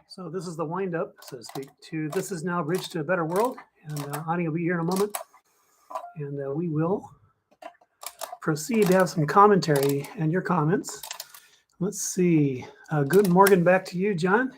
So this is the wind up, so to speak, to This Is Now Bridge to a Better World. And Ani will be here in a moment. And we will proceed to have some commentary and your comments. Let's see. Good morning back to you, John.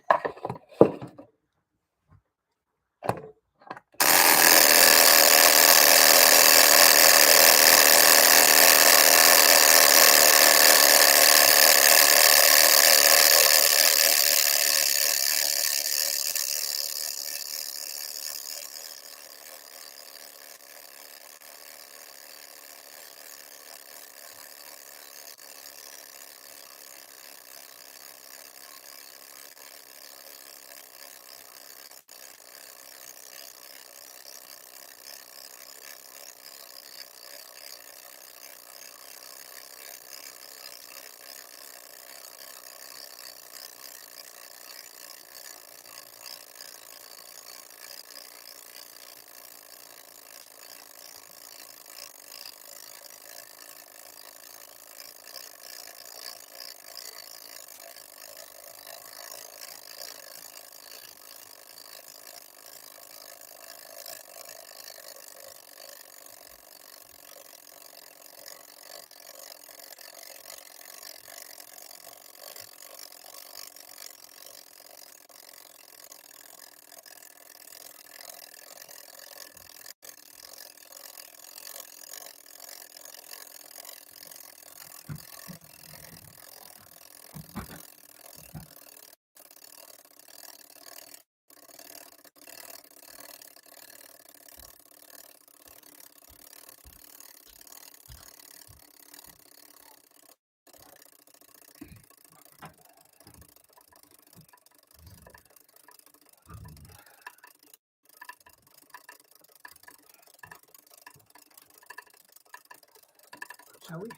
Shall we?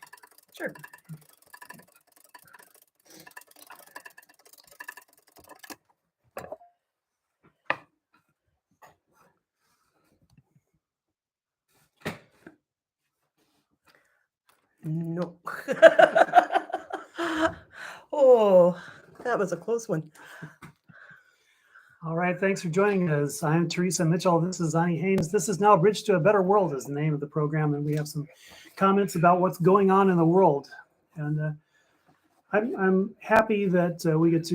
Sure. No. Oh, that was a close one. All right, thanks for joining us. I'm Teresa Mitchell. This is Ani Haynes. This is Now Bridge to a Better World is the name of the program, and we have some comments about what's going on in the world. And I'm happy that we get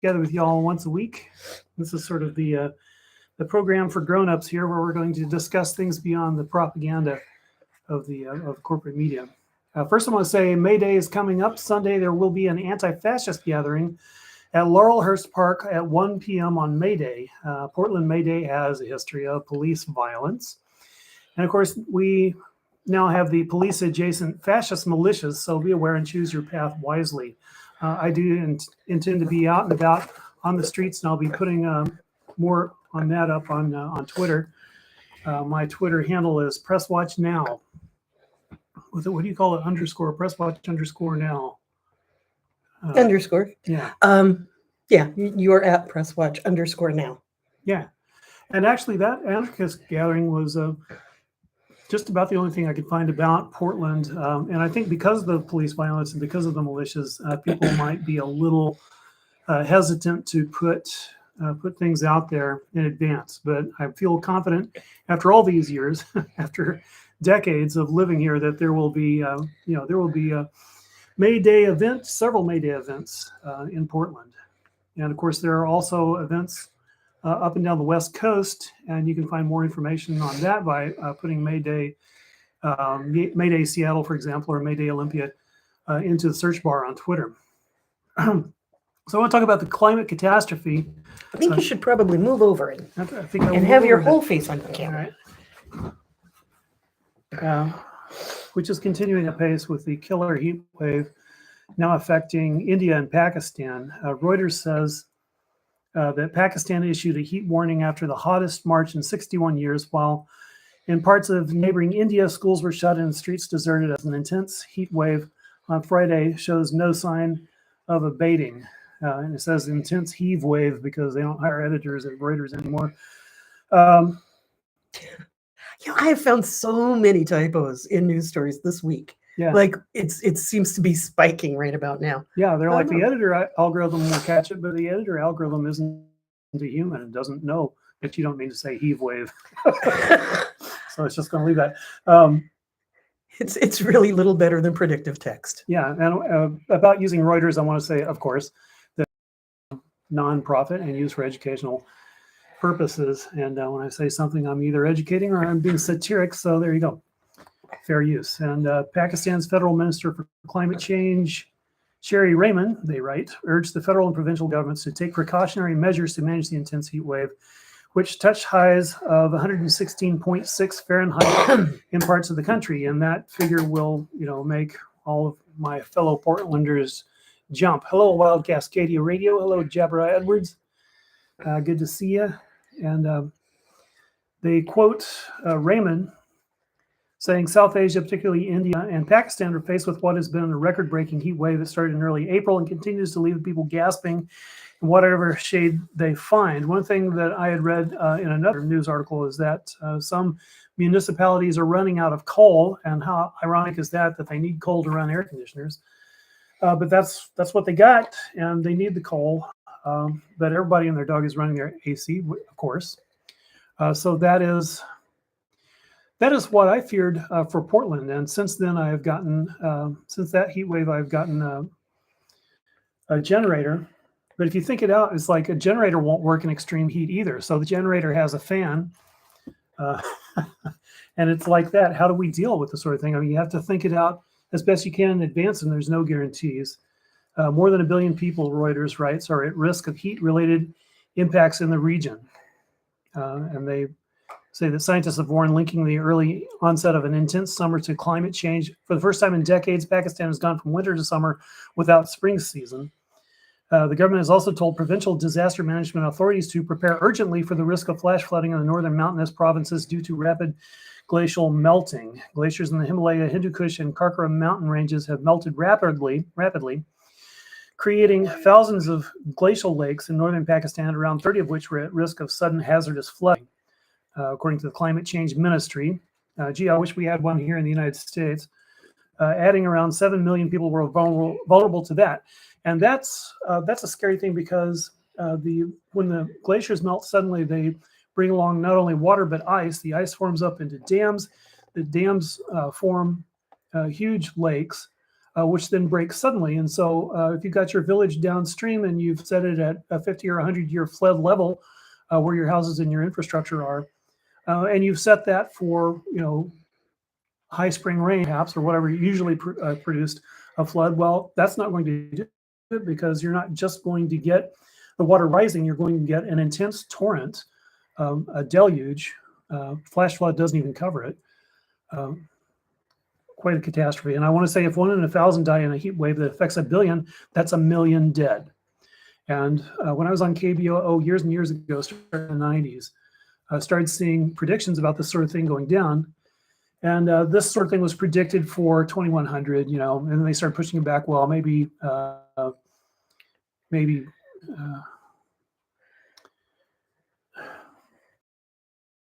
together with y'all once a week. This is sort of the program for grown-ups here, where we're going to discuss things beyond the propaganda of the of corporate media. First, I want to say May Day is coming up. Sunday, there will be an anti-fascist gathering at Laurelhurst Park at 1 p.m. on May Day. Portland May Day has a history of police violence. And of course, we now have the police-adjacent fascist militias, so be aware and choose your path wisely. I do intend to be out and about on the streets, and I'll be putting more on that up on Twitter. My Twitter handle is PressWatchNow. What do you call it? _PressWatch_now. Underscore. Yeah. Yeah, you're at PressWatch_now. Yeah. And actually, that anarchist gathering was just about the only thing I could find about Portland. And I think because of the police violence and because of the militias, people might be a little hesitant to put things out there in advance. But I feel confident after all these years, after decades of living here, that there will be, there will be a May Day event, several May Day events in Portland. And of course, there are also events up and down the West Coast, and you can find more information on that by putting May Day Seattle, for example, or May Day Olympia into the search bar on Twitter. So I want to talk about the climate catastrophe. I think you should probably move over and I have your whole face on the camera. All right. Which is continuing apace with the killer heat wave now affecting India and Pakistan. Reuters says that Pakistan issued a heat warning after the hottest March in 61 years, while in parts of neighboring India, schools were shut and streets deserted as an intense heat wave on Friday shows no sign of abating. And it says intense heave wave because they don't hire editors at Reuters anymore. I have found so many typos in news stories this week. Yeah. Like it seems to be spiking right about now. Yeah, they're I like don't the know. editor algorithm will catch it, but the editor algorithm isn't a human and doesn't know that you don't mean to say heave wave. So it's just going to leave that. It's really little better than predictive text. Yeah, and about using Reuters, I want to say, of course, that nonprofit and used for educational purposes. And when I say something, I'm either educating or I'm being satiric. So there you go, fair use. And Pakistan's federal minister for climate change, Sherry Rehman, they write, urged the federal and provincial governments to take precautionary measures to manage the intense heat wave, which touched highs of 116.6 Fahrenheit in parts of the country. And that figure will, make all of my fellow Portlanders jump. Hello, Wild Cascadia Radio. Hello, Jabra Edwards. Good to see you. And they quote Raymond saying South Asia, particularly India and Pakistan, are faced with what has been a record-breaking heat wave that started in early April and continues to leave people gasping in whatever shade they find. One thing that I had read in another news article is that some municipalities are running out of coal, and how ironic is that they need coal to run air conditioners. But that's what they got, and they need the coal. But everybody and their dog is running their AC, of course. So that is what I feared for Portland. And since then, I have gotten, since that heat wave, I've gotten a generator. But if you think it out, it's like a generator won't work in extreme heat either. So the generator has a fan. And it's like that. How do we deal with this sort of thing? I mean, you have to think it out as best you can in advance, and there's no guarantees. More than 1 billion people, Reuters writes, are at risk of heat-related impacts in the region. And they say that scientists have warned linking the early onset of an intense summer to climate change. For the first time in decades, Pakistan has gone from winter to summer without spring season. The government has also told provincial disaster management authorities to prepare urgently for the risk of flash flooding in the northern mountainous provinces due to rapid glacial melting. Glaciers in the Himalaya, Hindu Kush, and Karakoram mountain ranges have melted rapidly, creating thousands of glacial lakes in northern Pakistan, around 30 of which were at risk of sudden hazardous flooding, according to the Climate Change Ministry. Gee, I wish we had one here in the United States. Adding around 7 million people were vulnerable to that. And that's a scary thing because when the glaciers melt suddenly, they bring along not only water but ice. The ice forms up into dams. The dams form huge lakes, which then break suddenly. And so if you've got your village downstream and you've set it at a 50 or 100-year flood level where your houses and your infrastructure are, and you've set that for, high spring rain perhaps or whatever usually produced a flood, well, that's not going to do it because you're not just going to get the water rising, you're going to get an intense torrent, a deluge. Flash flood doesn't even cover it. Quite a catastrophe. And I want to say if 1 in 1,000 die in a heat wave that affects 1 billion, that's 1 million dead. And when I was on KBOO years and years ago, starting in the 90s, I started seeing predictions about this sort of thing going down. And this sort of thing was predicted for 2100, and then they started pushing it back. Well, maybe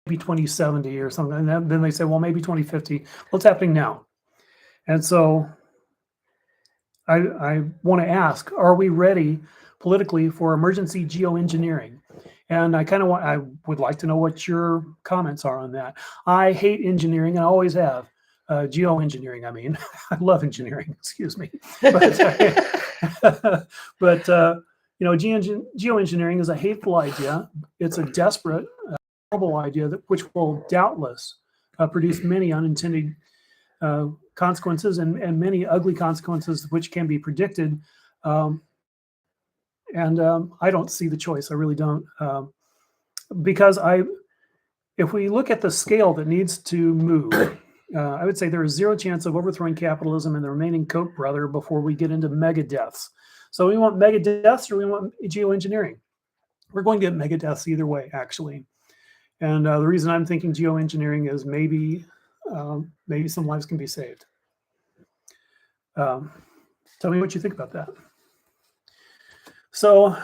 2070 or something. And then they say, well, maybe 2050. What's happening now? And so I want to ask, are we ready politically for emergency geoengineering? And I would like to know what your comments are on that. I hate engineering and I always have. Geoengineering, I mean. I love engineering, excuse me. But geoengineering is a hateful idea. It's a desperate, horrible idea which will doubtless produce many unintended consequences and many ugly consequences which can be predicted. And I don't see the choice. I really don't. Because if we look at the scale that needs to move, I would say there is zero chance of overthrowing capitalism and the remaining Koch brother before we get into mega deaths. So we want mega deaths or we want geoengineering. We're going to get mega deaths either way, actually. And the reason I'm thinking geoengineering is maybe some lives can be saved. Tell me what you think about that. So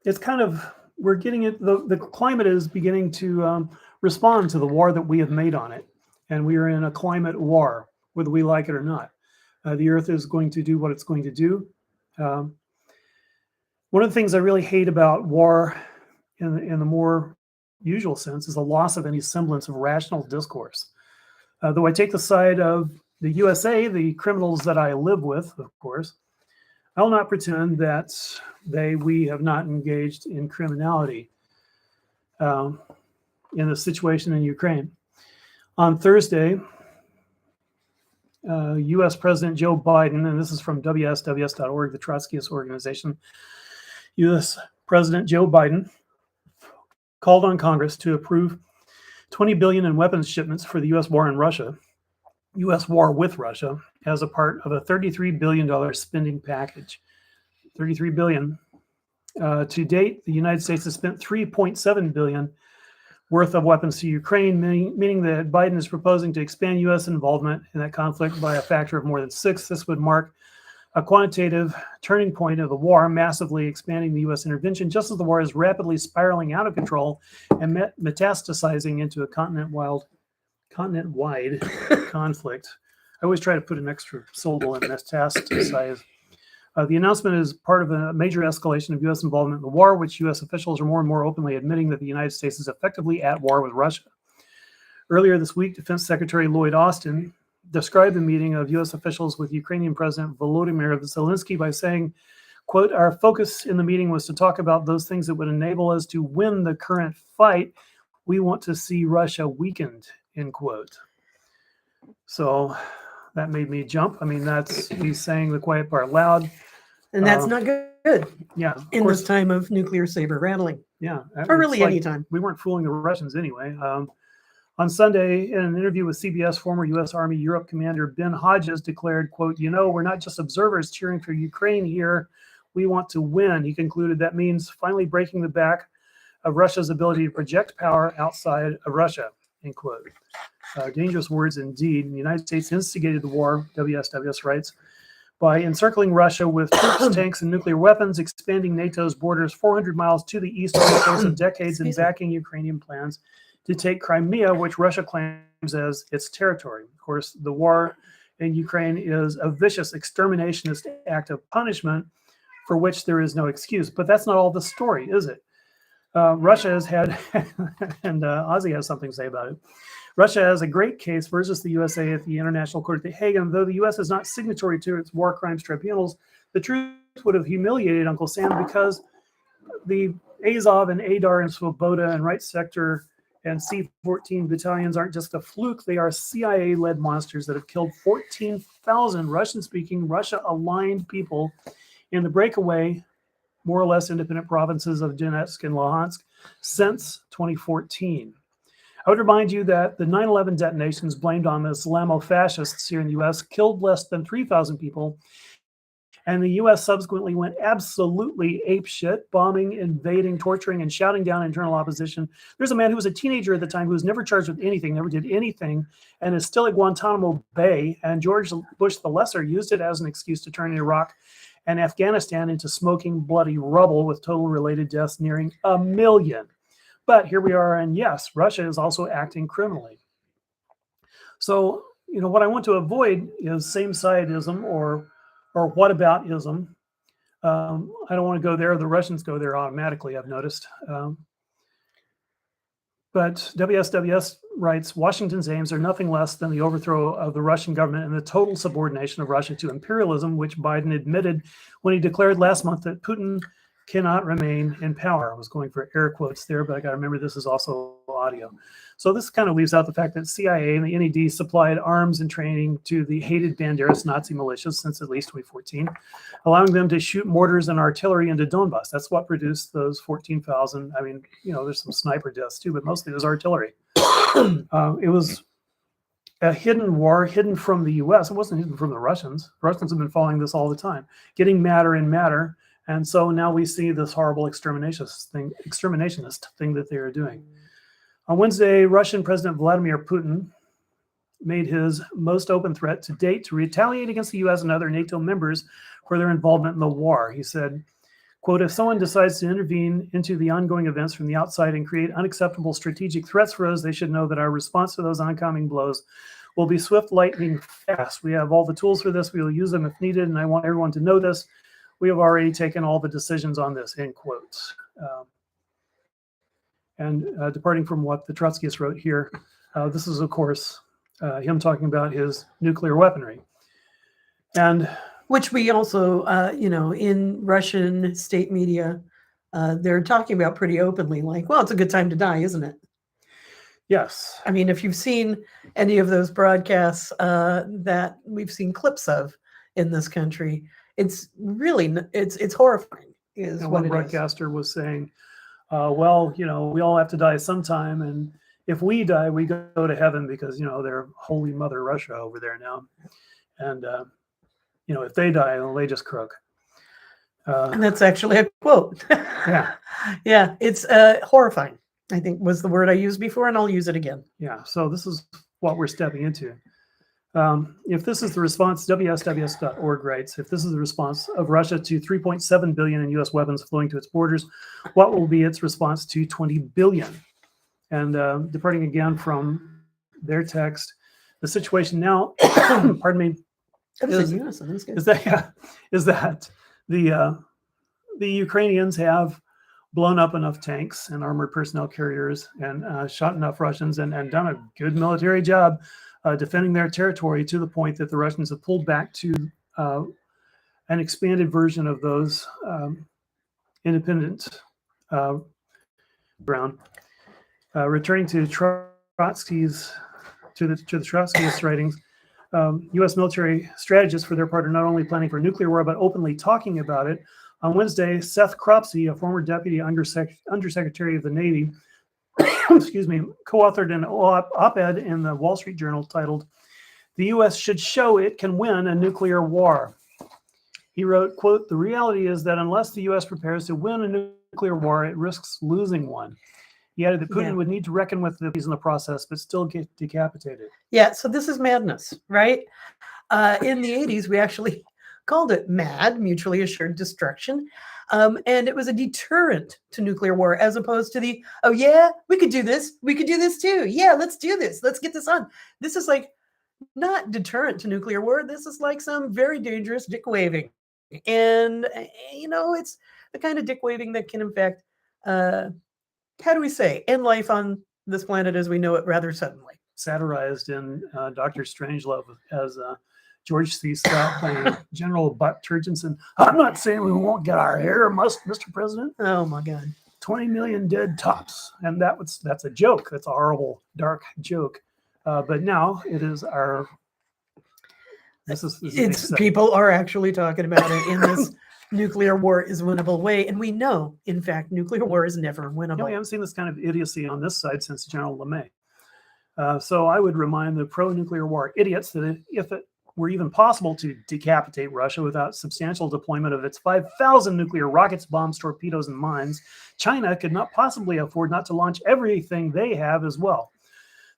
it's kind of, we're getting it, the climate is beginning to respond to the war that we have made on it. And we are in a climate war. whether we like it or not. The earth is going to do what it's going to do. One of the things I really hate about war in the more usual sense is the loss of any semblance of rational discourse. Though I take the side of the USA, the criminals that I live with, of course, I will not pretend that we have not engaged in criminality in the situation in Ukraine. On Thursday, U.S. President Joe Biden, and this is from WSWS.org, the Trotskyist organization, U.S. President Joe Biden called on Congress to approve $20 billion in weapons shipments for the U.S. war in Russia, U.S. war with Russia, as a part of a $33 billion spending package. $33 billion. To date, the United States has spent $3.7 billion worth of weapons to Ukraine, meaning that Biden is proposing to expand U.S. involvement in that conflict by a factor of more than 6. This would mark a quantitative turning point of the war, massively expanding the U.S. intervention, just as the war is rapidly spiraling out of control and metastasizing into a continent-wide conflict. I always try to put an extra syllable in metastasize. The announcement is part of a major escalation of U.S. involvement in the war, which U.S. officials are more and more openly admitting that the United States is effectively at war with Russia. Earlier this week, Defense Secretary Lloyd Austin described the meeting of U.S. officials with Ukrainian President Volodymyr Zelensky by saying, quote, "Our focus in the meeting was to talk about those things that would enable us to win the current fight. We want to see Russia weakened," end quote. So that made me jump. I mean, he's saying the quiet part loud. And that's not good. Yeah. In this time of nuclear saber rattling. Yeah. Or really any time. We weren't fooling the Russians anyway. On Sunday, in an interview with CBS, former U.S. Army Europe Commander Ben Hodges declared, quote, "We're not just observers cheering for Ukraine here. We want to win." He concluded that means finally breaking the back of Russia's ability to project power outside of Russia, end quote. Dangerous words indeed. The United States instigated the war, WSWS writes, by encircling Russia with troops, tanks, and nuclear weapons, expanding NATO's borders 400 miles to the east over the course of decades, and backing Ukrainian plans to take Crimea, which Russia claims as its territory. Of course, the war in Ukraine is a vicious exterminationist act of punishment for which there is no excuse. But that's not all the story, is it? Russia has had, and Ozzy has something to say about it. Russia has a great case versus the USA at the International Court of The Hague, and though the U.S. is not signatory to its war crimes tribunals, the truth would have humiliated Uncle Sam, because the Azov and Adar and Svoboda and Right Sector and C-14 battalions aren't just a fluke. They are CIA-led monsters that have killed 14,000 Russian-speaking, Russia-aligned people in the breakaway, more or less independent provinces of Donetsk and Luhansk since 2014. I would remind you that the 9/11 detonations blamed on the Islamofascists here in the U.S. killed less than 3,000 people, and the U.S. subsequently went absolutely apeshit, bombing, invading, torturing, and shouting down internal opposition. There's a man who was a teenager at the time who was never charged with anything, never did anything, and is still at Guantanamo Bay, and George Bush the Lesser used it as an excuse to turn Iraq and Afghanistan into smoking, bloody rubble with total related deaths nearing 1 million. But here we are, and yes, Russia is also acting criminally. So, what I want to avoid is same-sidism or whataboutism. I don't want to go there. The Russians go there automatically, I've noticed. But WSWS writes, Washington's aims are nothing less than the overthrow of the Russian government and the total subordination of Russia to imperialism, which Biden admitted when he declared last month that Putin cannot remain in power. I was going for air quotes there, but I got to remember this is also audio. So this kind of leaves out the fact that CIA and the NED supplied arms and training to the hated Banderas Nazi militias since at least 2014, allowing them to shoot mortars and artillery into Donbass. That's what produced those 14,000. I mean, there's some sniper deaths too, but mostly it was artillery. It was a hidden war, hidden from the U.S. It wasn't hidden from the Russians. The Russians have been following this all the time, getting madder and madder. And so now we see this horrible exterminationist thing that they are doing. On Wednesday, Russian President Vladimir Putin made his most open threat to date to retaliate against the U.S. and other NATO members for their involvement in the war. He said, quote, "If someone decides to intervene into the ongoing events from the outside and create unacceptable strategic threats for us, they should know that our response to those oncoming blows will be swift, lightning fast. We have all the tools for this. We will use them if needed, and I want everyone to know this. We have already taken all the decisions on this, end quotes. Departing from what the Trotskyists wrote here, this is, of course, him talking about his nuclear weaponry. And which we also, in Russian state media, they're talking about pretty openly, like, well, it's a good time to die, isn't it? yes. I mean, if you've seen any of those broadcasts that we've seen clips of in this country, it's really, it's horrifying. Is And what one it broadcaster was saying, well, we all have to die sometime, and if we die, we go to heaven because they're holy mother Russia over there now, and if they die, well, they just croak. And that's actually a quote. Yeah. Yeah, it's horrifying, I think was the word I used before, and I'll use it again. Yeah, so this is what we're stepping into. If this is the response, WSWS.org writes, if this is the response of Russia to 3.7 billion in U.S. weapons flowing to its borders, what will be its response to 20 billion? And departing again from their text, the situation now, pardon me, is that the Ukrainians have blown up enough tanks and armored personnel carriers and shot enough Russians and done a good military job defending their territory to the point that the Russians have pulled back to an expanded version of those independent ground. Returning to Trotsky's to the Trotskyist writings, U.S. military strategists, for their part, are not only planning for nuclear war but openly talking about it. On Wednesday, Seth Cropsey, a former deputy undersecretary of the Navy, excuse me, co-authored an op-ed in the Wall Street Journal titled, "The U.S. should show it can win a nuclear war." He wrote, quote, "The reality is that unless the U.S. prepares to win a nuclear war, it risks losing one." He added that Putin would need to reckon with the in the process, but still get decapitated. Yeah, so this is madness, right? In the 80s, we actually called it MAD, mutually assured destruction. And it was a deterrent to nuclear war, as opposed to the, oh yeah, we could do this too. Yeah, let's do this. Let's get this on. This is like not deterrent to nuclear war. This is like some very dangerous dick waving. And, it's the kind of dick waving that can, in fact, how do we say, end life on this planet as we know it rather suddenly. Satirized in Dr. Strangelove as George C. Scott playing General Buck Turchinson. I'm not saying we won't get our hair mussed, Mr. President. Oh my God. 20 million dead tops. And that's a joke. That's a horrible, dark joke. But now it is our... People are actually talking about it in this nuclear war is winnable way. And we know, in fact, nuclear war is never winnable. We haven't seen this kind of idiocy on this side since General LeMay. So I would remind the pro-nuclear war idiots that if it were even possible to decapitate Russia without substantial deployment of its 5,000 nuclear rockets, bombs, torpedoes, and mines, China could not possibly afford not to launch everything they have as well.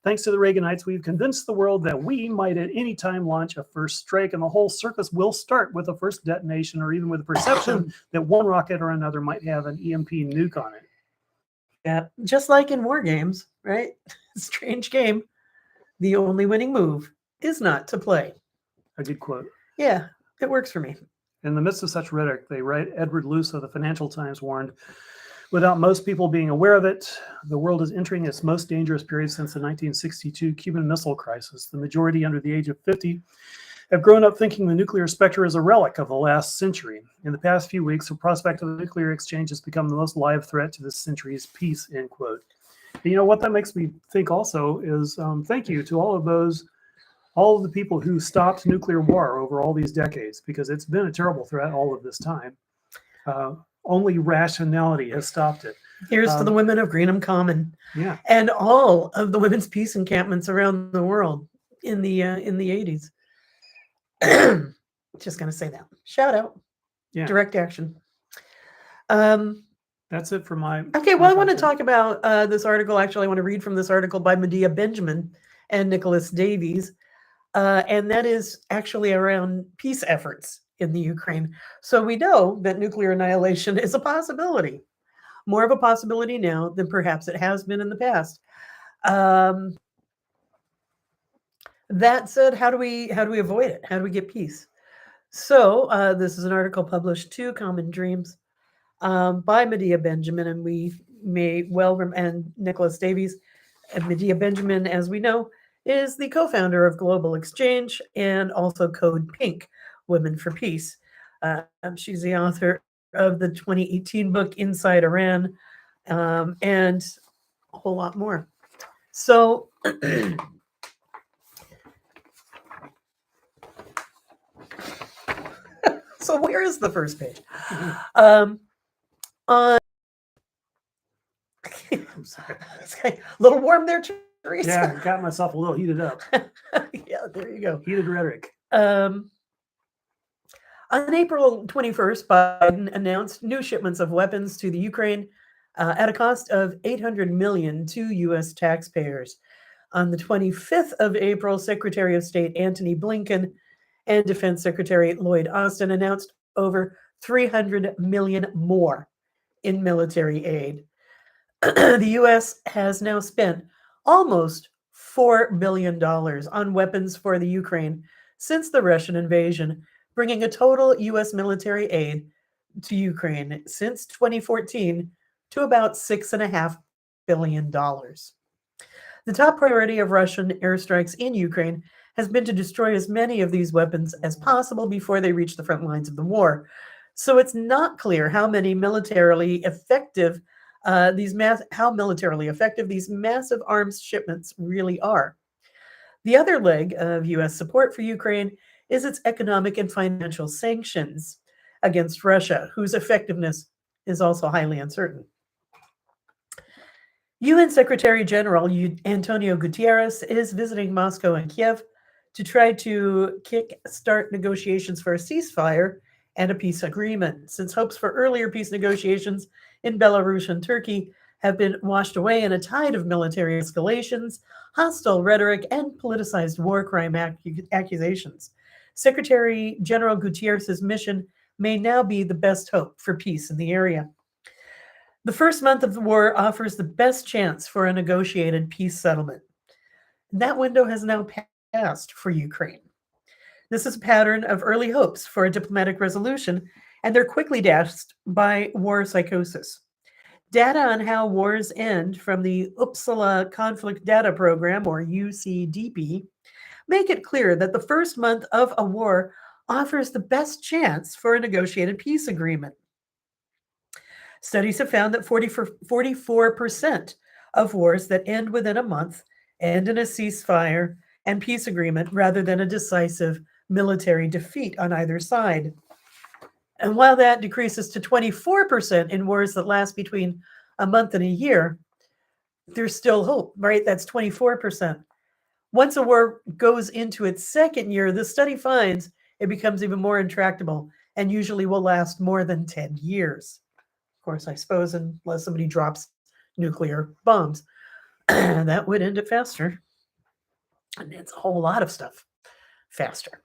Thanks to the Reaganites, we've convinced the world that we might at any time launch a first strike, and the whole circus will start with a first detonation, or even with the perception that one rocket or another might have an EMP nuke on it. Yeah, just like in war games, right? Strange game. The only winning move is not to play. A good quote. Yeah, it works for me. In the midst of such rhetoric, they write, Edward Luce of the Financial Times warned, without most people being aware of it, the world is entering its most dangerous period since the 1962 Cuban Missile Crisis. The majority under the age of 50 have grown up thinking the nuclear specter is a relic of the last century. In the past few weeks, the prospect of the nuclear exchange has become the most live threat to this century's peace, end quote. And what that makes me think also is thank you to all of the people who stopped nuclear war over all these decades, because it's been a terrible threat all of this time. Only rationality has stopped it. Here's to the women of Greenham Common, and all of the women's peace encampments around the world in the 80s. Just gonna say that. Shout out. Yeah. Direct action. That's it for my. Okay, well, I want to talk about this article. Actually, I want to read from this article by Medea Benjamin and Nicholas Davies, and that is actually around peace efforts in the Ukraine. So we know that nuclear annihilation is a possibility, more of a possibility now than perhaps it has been in the past. That said, how do we avoid it? How do we get peace? So this is an article published to Common Dreams by Medea Benjamin, and we may and Nicholas Davies. And Medea Benjamin, as we know, is the co-founder of Global Exchange and also Code Pink, Women for Peace. She's the author of the 2018 book Inside Iran, and a whole lot more. So so where is the first page? On I'm sorry, a little warm there, Teresa. Yeah, got myself a little heated up. Yeah, there you go. Heated rhetoric. On April 21st, Biden announced new shipments of weapons to the Ukraine at a cost of $800 million to U.S. taxpayers. On the 25th of April, Secretary of State Antony Blinken and Defense Secretary Lloyd Austin announced over $300 million more in military aid. The U.S. has now spent almost $4 billion on weapons for the Ukraine since the Russian invasion, bringing a total U.S. military aid to Ukraine since 2014 to about $6.5 billion. The top priority of Russian airstrikes in Ukraine has been to destroy as many of these weapons as possible before they reach the front lines of the war. So it's not clear how militarily effective these massive arms shipments really are. The other leg of U.S. support for Ukraine is its economic and financial sanctions against Russia, whose effectiveness is also highly uncertain. UN Secretary General Antonio Guterres is visiting Moscow and Kiev to try to kick-start negotiations for a ceasefire and a peace agreement, since hopes for earlier peace negotiations in Belarus and Turkey have been washed away in a tide of military escalations, hostile rhetoric, and politicized war crime accusations. Secretary General Guterres' mission may now be the best hope for peace in the area. The first month of the war offers the best chance for a negotiated peace settlement. That window has now passed for Ukraine. This is a pattern of early hopes for a diplomatic resolution, and they're quickly dashed by war psychosis. Data on how wars end from the Uppsala Conflict Data Program, or UCDP, make it clear that the first month of a war offers the best chance for a negotiated peace agreement. Studies have found that 44% of wars that end within a month end in a ceasefire and peace agreement rather than a decisive military defeat on either side. And while that decreases to 24% in wars that last between a month and a year, there's still hope, right? That's 24%. Once a war goes into its second year, the study finds it becomes even more intractable and usually will last more than 10 years. Of course, I suppose, unless somebody drops nuclear bombs, that would end it faster. And it's a whole lot of stuff faster.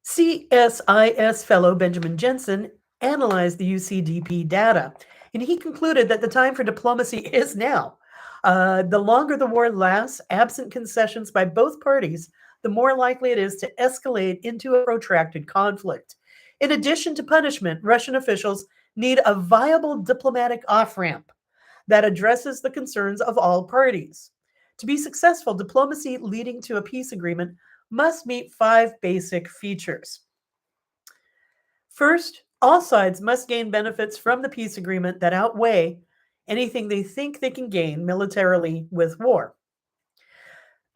CSIS fellow Benjamin Jensen analyzed the UCDP data, and he concluded that the time for diplomacy is now. The longer the war lasts, absent concessions by both parties, the more likely it is to escalate into a protracted conflict. In addition to punishment, Russian officials need a viable diplomatic off-ramp that addresses the concerns of all parties. To be successful, diplomacy leading to a peace agreement must meet 5 basic features. First, all sides must gain benefits from the peace agreement that outweigh anything they think they can gain militarily with war.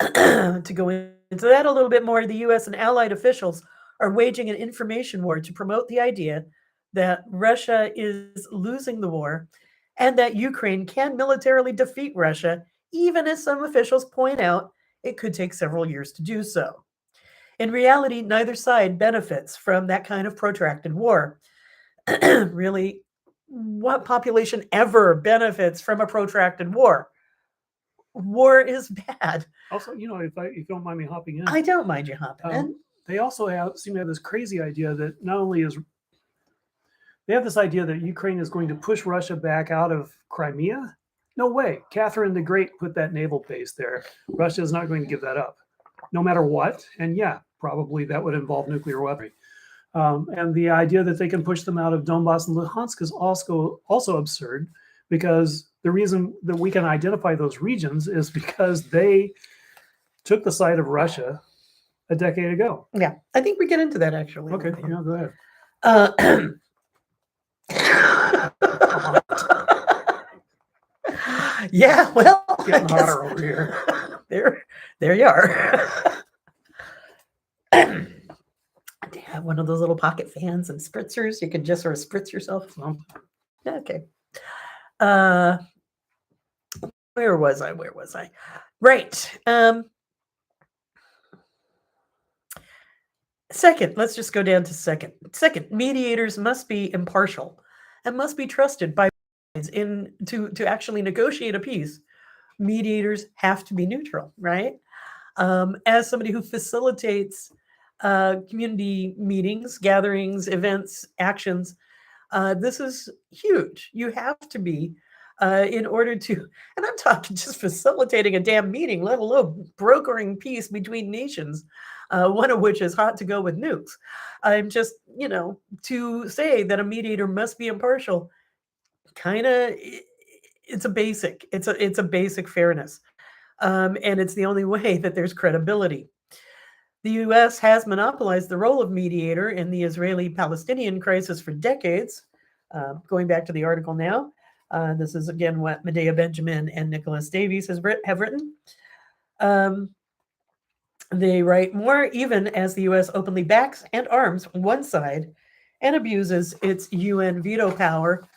To go into that a little bit more, the U.S. and allied officials are waging an information war to promote the idea that Russia is losing the war and that Ukraine can militarily defeat Russia, even as some officials point out it could take several years to do so. In reality, neither side benefits from that kind of protracted war. Really, what population ever benefits from a protracted war? War is bad. Also, if you don't mind me hopping in. I don't mind you hopping in. They also seem to have this crazy idea that not only is they have this idea that Ukraine is going to push Russia back out of Crimea. No way. Catherine the Great put that naval base there. Russia is not going to give that up. no matter what. And yeah, probably that would involve nuclear weaponry. And the idea that they can push them out of Donbass and Luhansk is also absurd, because the reason that we can identify those regions is because they took the side of Russia a decade ago. Yeah, I think we get into that actually. Okay, yeah, go ahead. Yeah, well, It's getting hotter over here. there you are. Do you have one of those little pocket fans and spritzers? You can just sort of spritz yourself. Well, Okay. Where was I? Right. Second, let's just go down to second. Second, mediators must be impartial and must be trusted by sides to actually negotiate a peace. Mediators have to be neutral, right? As somebody who facilitates community meetings, gatherings, events, actions, this is huge. You have to be in order to, and I'm talking just facilitating a damn meeting, let alone brokering peace between nations, one of which is hot to go with nukes. I'm just, to say that a mediator must be impartial, kind of, it's a basic fairness. And it's the only way that there's credibility. The U.S. has monopolized the role of mediator in the Israeli-Palestinian crisis for decades. Going back to the article now, this is again what Medea Benjamin and Nicholas Davies have written. They write, more even as the U.S. openly backs and arms one side and abuses its UN veto power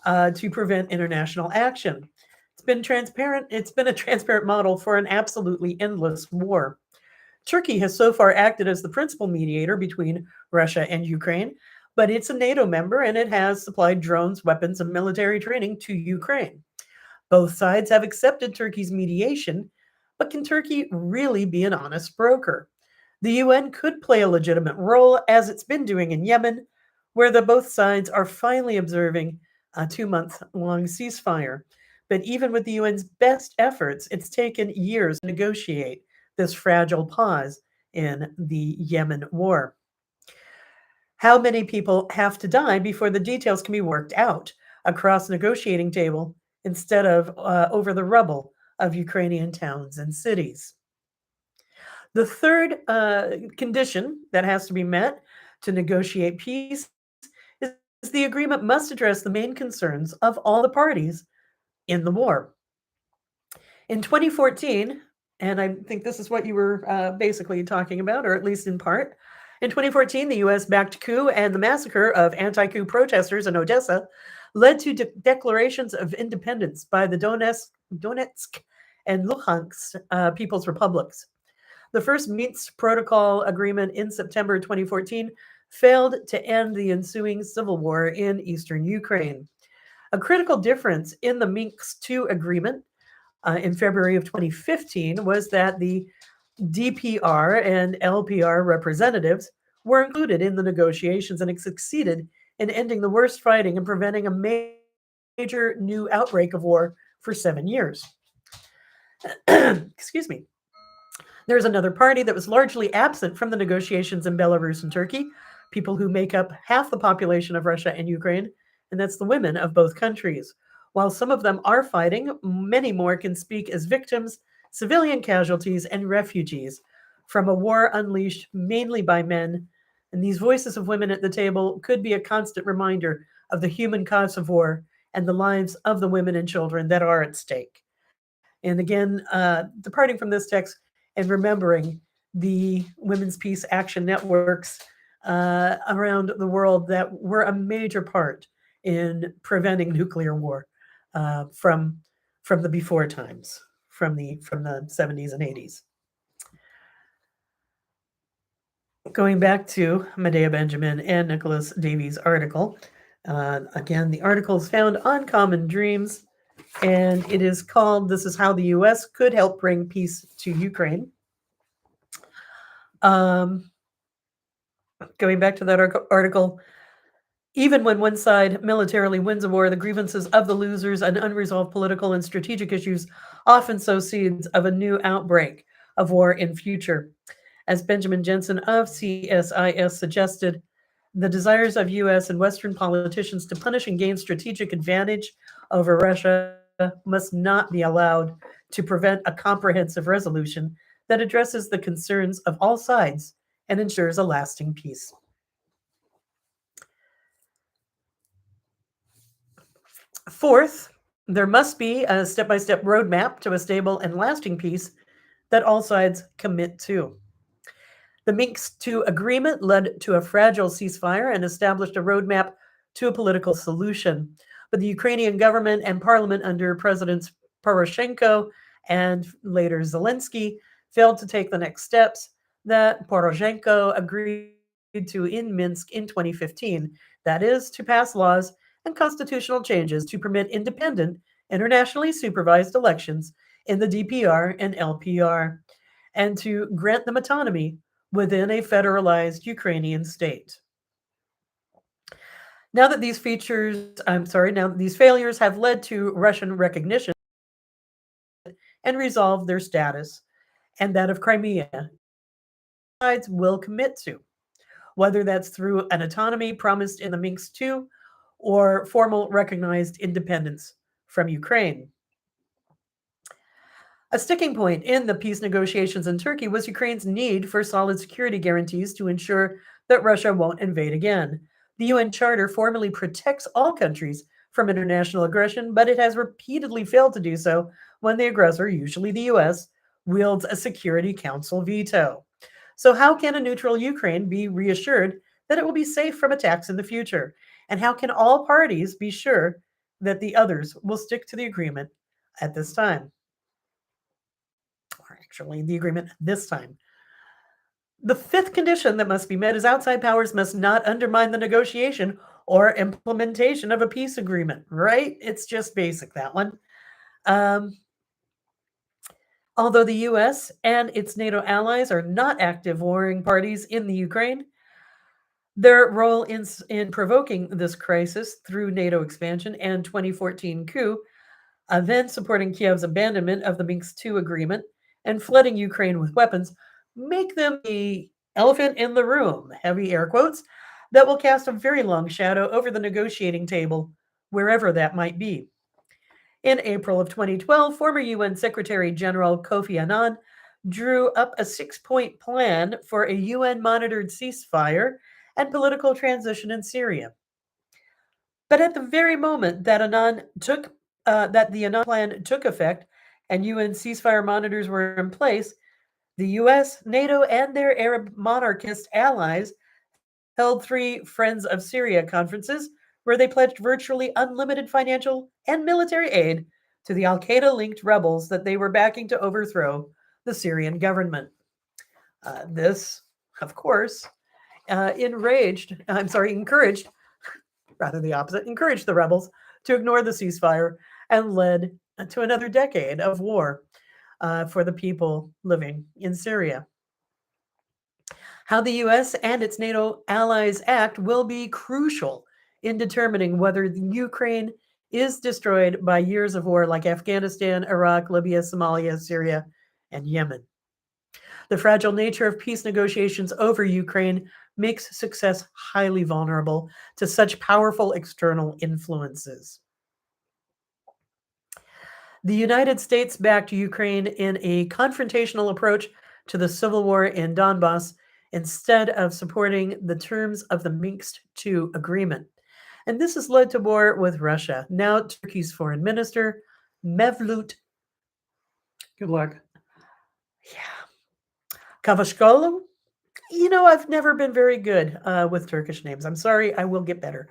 to prevent international action. It's been a transparent model for an absolutely endless war. Turkey has so far acted as the principal mediator between Russia and Ukraine, but it's a NATO member and it has supplied drones, weapons, and military training to Ukraine. Both sides have accepted Turkey's mediation, but can Turkey really be an honest broker? The UN could play a legitimate role, as it's been doing in Yemen, where both sides are finally observing a 2-month-long ceasefire. But even with the UN's best efforts, it's taken years to negotiate this fragile pause in the Yemen war. How many people have to die before the details can be worked out across negotiating table instead of over the rubble of Ukrainian towns and cities? The third condition that has to be met to negotiate peace is the agreement must address the main concerns of all the parties in the war. In 2014, and I think this is what you were basically talking about, or at least in part. In 2014, the U.S.-backed coup and the massacre of anti-coup protesters in Odessa led to declarations of independence by the Donetsk and Luhansk People's Republics. The first Minsk Protocol agreement in September 2014 failed to end the ensuing civil war in eastern Ukraine. A critical difference in the Minsk II agreement in February of 2015 was that the DPR and LPR representatives were included in the negotiations, and it succeeded in ending the worst fighting and preventing a major new outbreak of war for 7 years. Excuse me. There's another party that was largely absent from the negotiations in Belarus and Turkey, people who make up half the population of Russia and Ukraine, and that's the women of both countries. While some of them are fighting, many more can speak as victims, civilian casualties, and refugees from a war unleashed mainly by men. And these voices of women at the table could be a constant reminder of the human cost of war and the lives of the women and children that are at stake. And again, departing from this text and remembering the Women's Peace Action networks around the world that were a major part in preventing nuclear war. From the before times, from the 70s and 80s. Going back to Medea Benjamin and Nicholas Davies' article, again, the article is found on Common Dreams, and it is called "This is How the U.S. Could Help Bring Peace to Ukraine." Going back to that article, even when one side militarily wins a war, the grievances of the losers and unresolved political and strategic issues often sow seeds of a new outbreak. of war in future. As Benjamin Jensen of CSIS suggested, the desires of U.S. and Western politicians to punish and gain strategic advantage over Russia must not be allowed to prevent a comprehensive resolution that addresses the concerns of all sides and ensures a lasting peace. Fourth, there must be a step-by-step roadmap to a stable and lasting peace that all sides commit to. The Minsk II agreement led to a fragile ceasefire and established a roadmap to a political solution. But the Ukrainian government and parliament under Presidents Poroshenko and later Zelensky failed to take the next steps that Poroshenko agreed to in Minsk in 2015. That is, to pass laws and constitutional changes to permit independent, internationally supervised elections in the DPR and LPR, and to grant them autonomy within a federalized Ukrainian state. Now that these failures have led to Russian recognition and resolved their status and that of Crimea, sides will commit to, whether that's through an autonomy promised in the Minsk II or formal recognized independence from Ukraine. A sticking point in the peace negotiations in Turkey was Ukraine's need for solid security guarantees to ensure that Russia won't invade again. The UN Charter formally protects all countries from international aggression, but it has repeatedly failed to do so when the aggressor, usually the US, wields a Security Council veto. So how can a neutral Ukraine be reassured that it will be safe from attacks in the future? And how can all parties be sure that the others will stick to the agreement at this time? Or actually, the agreement this time. The fifth condition that must be met is outside powers must not undermine the negotiation or implementation of a peace agreement, right? It's just basic, that one. Although the US and its NATO allies are not active warring parties in the Ukraine, their role in provoking this crisis through NATO expansion and 2014 coup, then supporting Kiev's abandonment of the Minsk II agreement and flooding Ukraine with weapons, make them the elephant in the room, heavy air quotes, that will cast a very long shadow over the negotiating table, wherever that might be. In April of 2012, former UN Secretary General Kofi Annan drew up a 6-point plan for a UN-monitored ceasefire and political transition in Syria. But at the very moment that the Annan plan took effect and UN ceasefire monitors were in place, the US, NATO, and their Arab monarchist allies held 3 Friends of Syria conferences where they pledged virtually unlimited financial and military aid to the al-Qaeda-linked rebels that they were backing to overthrow the Syrian government. This, of course, encouraged the rebels to ignore the ceasefire and led to another decade of war for the people living in Syria. How the US and its NATO allies act will be crucial in determining whether the Ukraine is destroyed by years of war like Afghanistan, Iraq, Libya, Somalia, Syria, and Yemen. The fragile nature of peace negotiations over Ukraine makes success highly vulnerable to such powerful external influences. The United States backed Ukraine in a confrontational approach to the civil war in Donbass instead of supporting the terms of the Minsk II agreement. And this has led to war with Russia. Now Turkey's foreign minister, Mevlut. Good luck. Yeah. Cavusoglu. I've never been very good with Turkish names. I'm sorry, I will get better.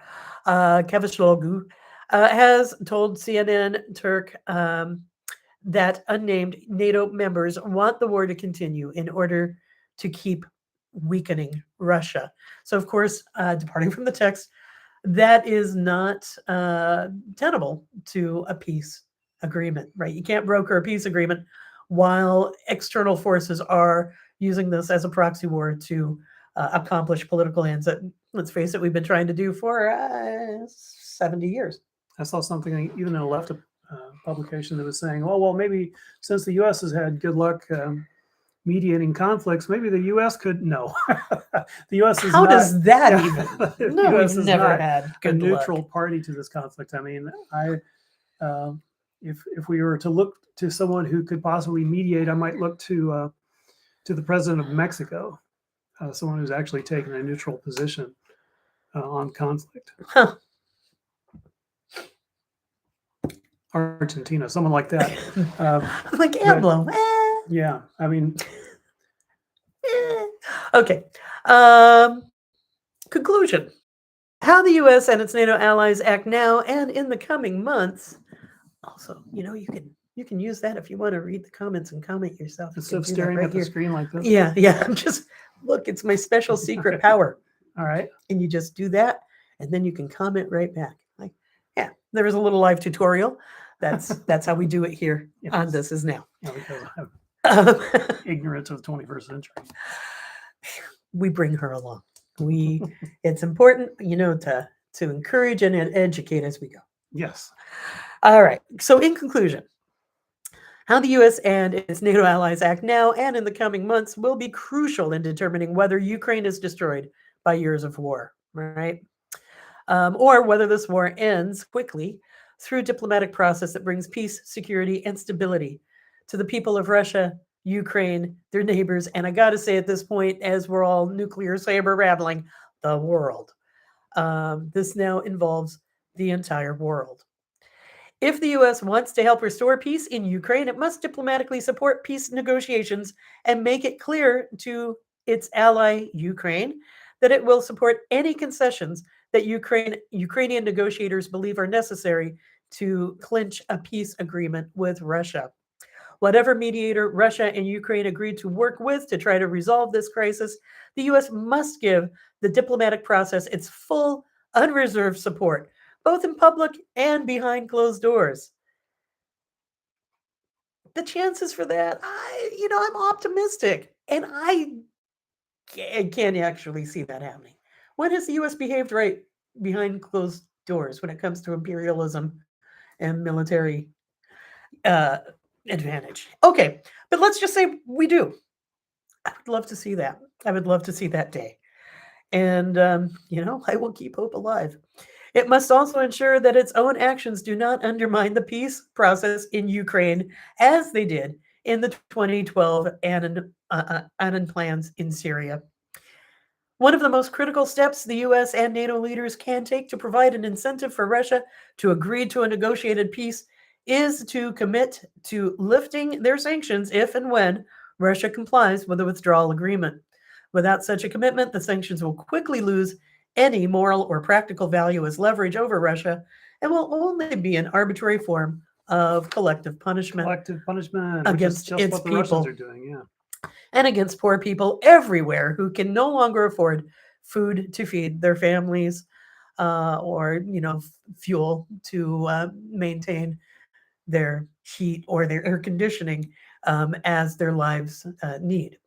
Cavusoglu has told CNN Turk that unnamed NATO members want the war to continue in order to keep weakening Russia. So, of course, departing from the text, that is not tenable to a peace agreement, right? You can't broker a peace agreement while external forces are using this as a proxy war to accomplish political ends that, let's face it, we've been trying to do for 70 years. I saw something even in a left publication that was saying, oh, well, maybe since the U.S. has had good luck mediating conflicts, maybe the U.S. could. No, the U.S. is How not. does that Yeah, even? the No, US we've is never not had a good neutral luck. party to this conflict. I mean, if we were to look to someone who could possibly mediate, I might look to the president of Mexico, someone who's actually taken a neutral position on conflict. Huh. Argentina, someone like that. I'm like AMLO. Yeah, I mean, Okay. Conclusion. How the U.S. and its NATO allies act now and in the coming months. Also, you can use that if you want to read the comments and comment yourself. You instead can of do that staring right at the here. screen like this. Yeah. Just look. It's my special secret power. All right. And you just do that, and then you can comment right back. Like, yeah, there was a little live tutorial. That's how we do it here on Yes. This Is Now. Yeah, because I'm Um, ignorant of the 21st century. we bring her along. It's important, to encourage and educate as we go. Yes. All right. So in conclusion, how the U.S. and its NATO allies act now and in the coming months will be crucial in determining whether Ukraine is destroyed by years of war, right? Or whether this war ends quickly through a diplomatic process that brings peace, security, and stability to the people of Russia, Ukraine, their neighbors, and I got to say at this point, as we're all nuclear saber rattling, the world. This now involves the entire world. If the U.S. wants to help restore peace in Ukraine, it must diplomatically support peace negotiations and make it clear to its ally, Ukraine, that it will support any concessions that Ukrainian negotiators believe are necessary to clinch a peace agreement with Russia. Whatever mediator Russia and Ukraine agreed to work with to try to resolve this crisis, the U.S. must give the diplomatic process its full, unreserved support, both in public and behind closed doors. The chances for that, I'm optimistic, and I can't actually see that happening. When has the U.S. behaved right behind closed doors when it comes to imperialism and military uh, advantage? Okay, but let's just say we do. I would love to see that. I would love to see that day. And, I will keep hope alive. It must also ensure that its own actions do not undermine the peace process in Ukraine as they did in the 2012 Annan plans in Syria. One of the most critical steps the US and NATO leaders can take to provide an incentive for Russia to agree to a negotiated peace is to commit to lifting their sanctions if and when Russia complies with the withdrawal agreement. Without such a commitment, the sanctions will quickly lose any moral or practical value as leverage over Russia and will only be an arbitrary form of collective punishment Against against just its what the Russians people are doing. Yeah. and against poor people everywhere who can no longer afford food to feed their families or fuel to maintain their heat or their air conditioning as their lives need.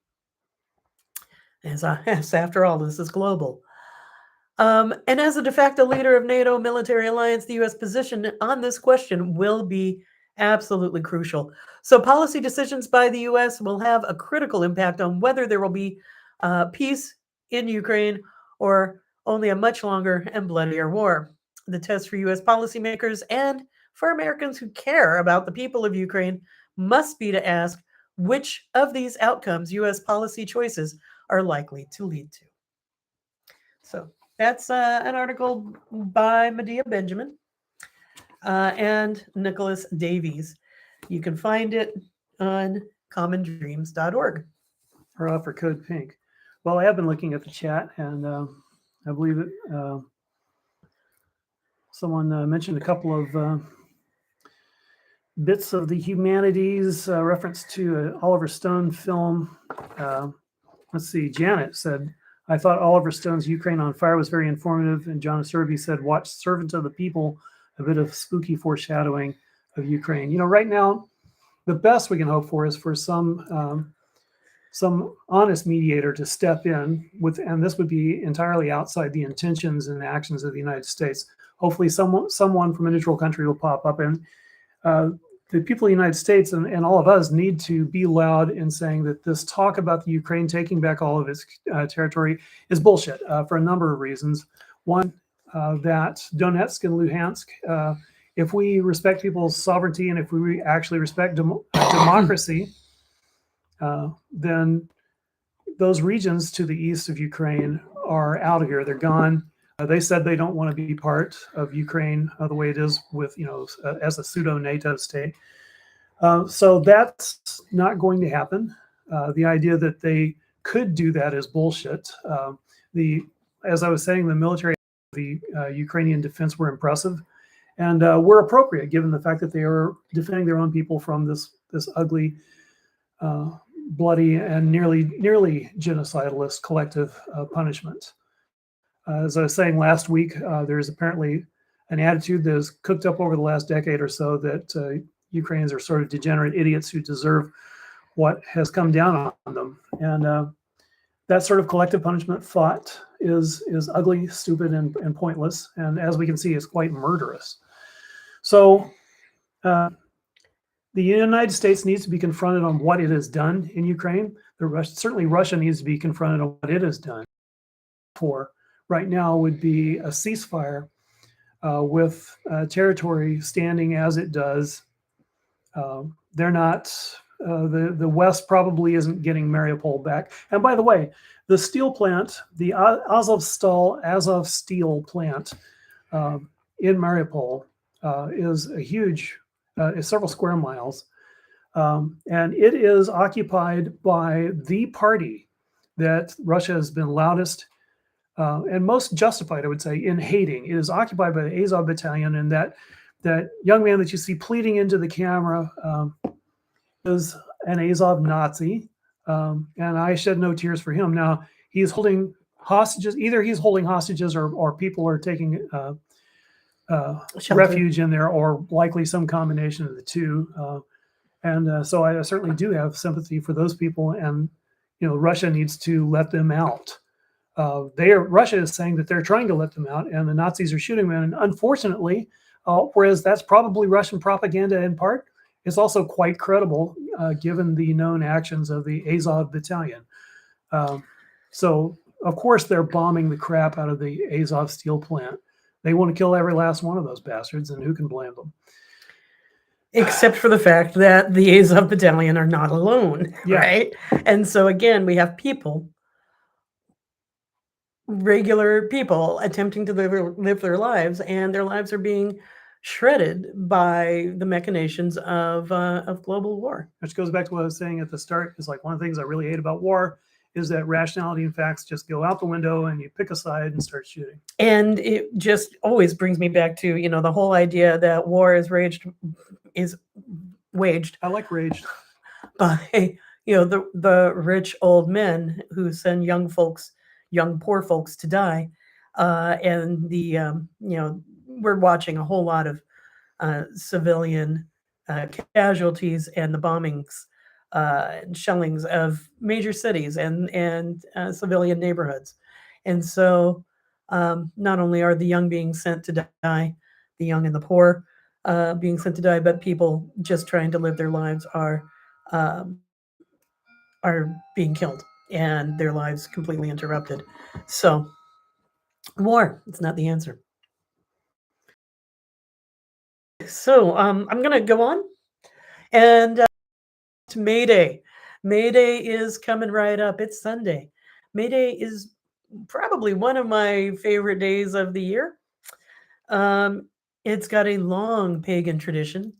As after all, this is global. And as a de facto leader of NATO military alliance, the U.S. position on this question will be absolutely crucial. So policy decisions by the U.S. will have a critical impact on whether there will be peace in Ukraine or only a much longer and bloodier war. The test for U.S. policymakers and for Americans who care about the people of Ukraine must be to ask which of these outcomes U.S. policy choices are likely to lead to. So that's an article by Medea Benjamin and Nicholas Davies. You can find it on commondreams.org. Hurrah for Code Pink. Well, I have been looking at the chat, and I believe that someone mentioned a couple of bits of the humanities, reference to an Oliver Stone film. Let's see, Janet said, I thought Oliver Stone's Ukraine on Fire was very informative, and John Serby said, watch Servant of the People, a bit of spooky foreshadowing of Ukraine. Right now, the best we can hope for is for some honest mediator to step in with, and this would be entirely outside the intentions and actions of the United States. Hopefully someone from a neutral country will pop up. And the people of the United States and all of us need to be loud in saying that this talk about the Ukraine taking back all of its territory is bullshit for a number of reasons. One, that Donetsk and Luhansk, if we respect people's sovereignty and if we actually respect democracy, then those regions to the east of Ukraine are out of here. They're gone. They said they don't want to be part of Ukraine the way it is with, as a pseudo NATO state. So that's not going to happen. The idea that they could do that is bullshit. As I was saying, the military, the Ukrainian defense were impressive and were appropriate given the fact that they are defending their own people from this ugly, bloody, and nearly genocidalist collective punishment. As I was saying last week, there's apparently an attitude that has cooked up over the last decade or so that Ukrainians are sort of degenerate idiots who deserve what has come down on them. And that sort of collective punishment thought is ugly, stupid, and pointless. And as we can see, it's quite murderous. So the United States needs to be confronted on what it has done in Ukraine. Certainly Russia needs to be confronted on what it has done. For right now would be a ceasefire with territory standing as it does. They're not, the West probably isn't getting Mariupol back. And by the way, the steel plant, the Azov steel plant in Mariupol is a huge, is several square miles. And it is occupied by the party that Russia has been loudest and most justified, I would say, in hating. It is occupied by the Azov battalion, and that young man that you see pleading into the camera is an Azov Nazi, and I shed no tears for him. Now, he's holding hostages. Either he's holding hostages or people are taking refuge in there, or likely some combination of the two. So I certainly do have sympathy for those people, and Russia needs to let them out. Russia is saying that they're trying to let them out, and the Nazis are shooting them. And unfortunately, whereas that's probably Russian propaganda in part, it's also quite credible given the known actions of the Azov battalion. So of course they're bombing the crap out of the Azov steel plant. They want to kill every last one of those bastards, and who can blame them? Except for the fact that the Azov battalion are not alone, Yeah. right? And so again, we have people, regular people, attempting to live their lives, and their lives are being shredded by the machinations of global war. Which goes back to what I was saying at the start, is like one of the things I really hate about war is that rationality and facts just go out the window and you pick a side and start shooting. And it just always brings me back to, the whole idea that war is waged. I like raged. By, the rich old men who send young poor folks to die. And we're watching a whole lot of civilian casualties and the bombings and shellings of major cities and civilian neighborhoods. And so not only are the young being sent to die, the young and the poor being sent to die, but people just trying to live their lives are being killed and their lives completely interrupted. So war, it's not the answer. So I'm going to go on and to May Day. May Day is coming right up. It's Sunday. May Day is probably one of my favorite days of the year. It's got a long pagan tradition.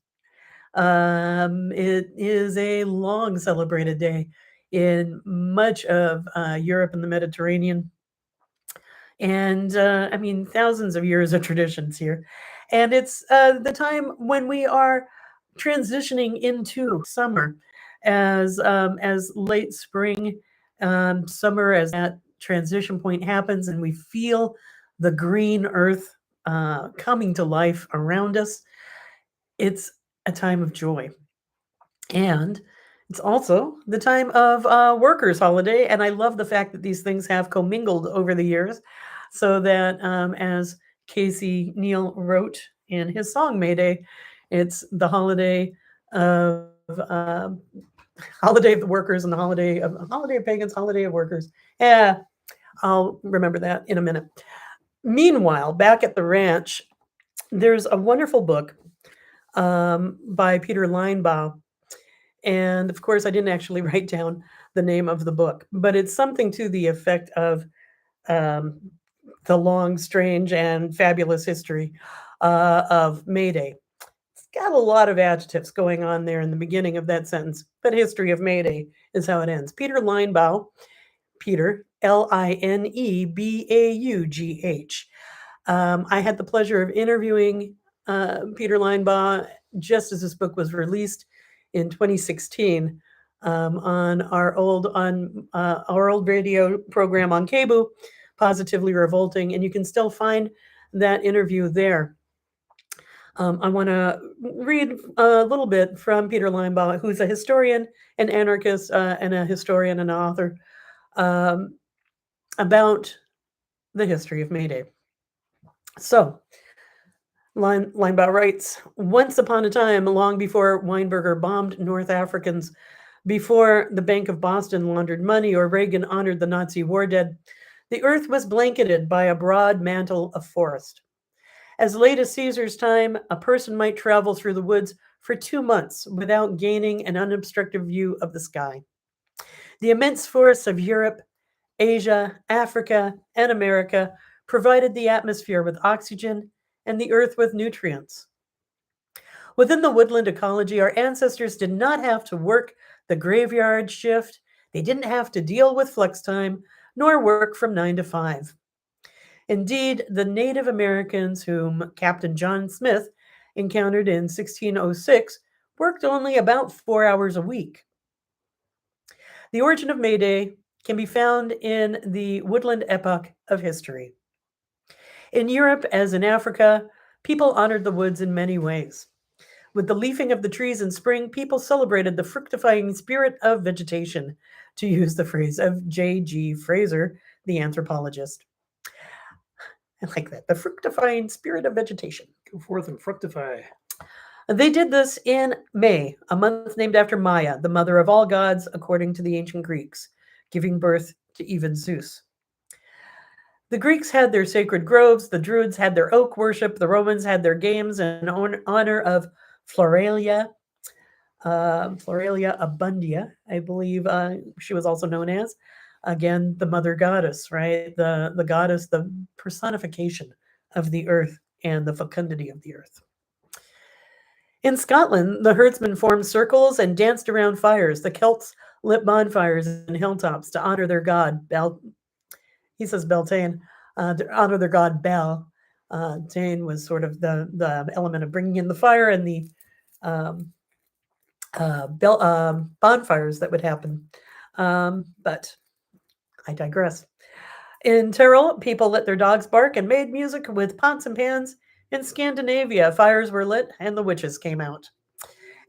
It is a long celebrated day in much of Europe and the Mediterranean. And thousands of years of traditions here. And it's the time when we are transitioning into summer as late spring, summer, as that transition point happens and we feel the green earth coming to life around us. It's a time of joy. And it's also the time of workers' holiday. And I love the fact that these things have commingled over the years so that as Casey Neal wrote in his song May Day, it's the holiday of holiday of the workers and the holiday of pagans, holiday of workers. Yeah, I'll remember that in a minute. Meanwhile, back at the ranch, there's a wonderful book by Peter Linebaugh. And of course, I didn't actually write down the name of the book, but it's something to the effect of um, the long, strange, and fabulous history of May Day. It's got a lot of adjectives going on there in the beginning of that sentence, but history of May Day is how it ends. Peter Linebaugh, Peter, Linebaugh. I had the pleasure of interviewing Peter Linebaugh just as this book was released in 2016 on our old radio program on cable, Positively Revolting, and you can still find that interview there. I want to read a little bit from Peter Linebaugh, who's a historian, an anarchist, and a historian and author, about the history of May Day. So, Linebaugh writes, once upon a time, long before Weinberger bombed North Africans, before the Bank of Boston laundered money or Reagan honored the Nazi war dead, the earth was blanketed by a broad mantle of forest. As late as Caesar's time, a person might travel through the woods for 2 months without gaining an unobstructed view of the sky. The immense forests of Europe, Asia, Africa, and America provided the atmosphere with oxygen and the earth with nutrients. Within the woodland ecology, our ancestors did not have to work the graveyard shift. They didn't have to deal with flex time, nor work from 9 to 5. Indeed, the Native Americans whom Captain John Smith encountered in 1606 worked only about 4 hours a week. The origin of May Day can be found in the woodland epoch of history. In Europe, as in Africa, people honored the woods in many ways. With the leafing of the trees in spring, people celebrated the fructifying spirit of vegetation, to use the phrase of J.G. Fraser, the anthropologist. I like that. The fructifying spirit of vegetation. Go forth and fructify. They did this in May, a month named after Maya, the mother of all gods, according to the ancient Greeks, giving birth to even Zeus. The Greeks had their sacred groves, the Druids had their oak worship, the Romans had their games in honor of Floralia Abundia, I believe she was also known as. Again, the mother goddess, right? The goddess, the personification of the earth and the fecundity of the earth. In Scotland, the herdsmen formed circles and danced around fires. The Celts lit bonfires and hilltops to honor their god, he says Beltane, to honor their god Bel. Tane was sort of the element of bringing in the fire and the bonfires that would happen. But I digress. In Tyrol, people let their dogs bark and made music with pots and pans. In Scandinavia, fires were lit and the witches came out.